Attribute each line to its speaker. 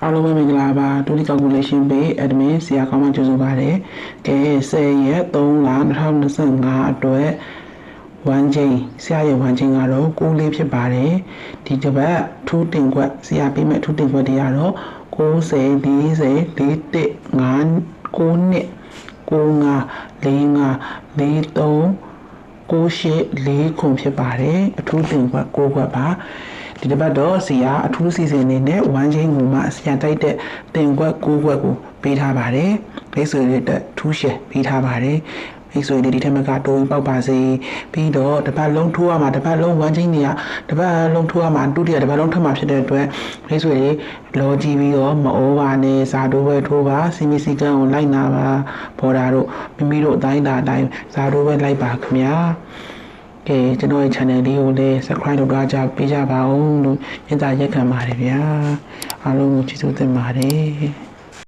Speaker 1: အားလုံးပဲမင်္ဂလာပါဒုတိယ calculation page admin ဆရာကောင်းမှကြိုဆိုပါတယ်ကဲ10ရက်3လ2025အတွက်1ချိန်ဆရာရဲ့1ချိန်ကတော့6လေးဖြစ်ပါတယ်ဒီတစ်ပတ်ထူးတင်ခွက်ဆရာပေးမဲ့ထူးတင်ခွက်တွေကတော့90 40 41 5 9နှစ်95 45 43 98 4ခုဖြစ်ပါတယ်အထူးတင်ခွက်6ခွက်ပါဒီတစ်ပတ်တော့ဆရာအထူးစီစဉ်နေနဲ့1ချင်းကိုမှဆရာတိုက်တဲ့တင်ခွက်6ခွက်ကိုပေးထားပါတယ်မိတ်ဆွေတွေအတွက်ထူးရှယ်ပေးထားပါတယ်မိတ်ဆွေတွေဒီထက်မကတိုးပေါက်ပါစေပြီးတော့တစ်ပတ်လုံးထိုးရမှာတစ်ပတ်လုံး1ချင်းတွေကတစ်ပတ်လုံးထိုးရမှာဒုတိယတစ်ပတ်လုံးထပ်မှာဖြစ်တဲ့အတွက်မိတ်ဆွေတွေလောကြည့်ပြီးတော့မအိုးပါနဲ့စာတိုးပဲထိုးပါစီမီစီကန်ကိုလိုက်နာပါပေါ်တာတို့မိမိတို့အတိုင်းအတိုင်းစာတိုးပဲလိုက်ပါခင်ဗျာကဲကျွန်တော်ရဲ့ channel လေးကိုလည်း subscribe လုပ်ကြပေးကြပါဦးလို့ညတာရက်ခံပါတယ်ဗျာအားလုံးကိုကျေးဇူးတင်ပါတယ်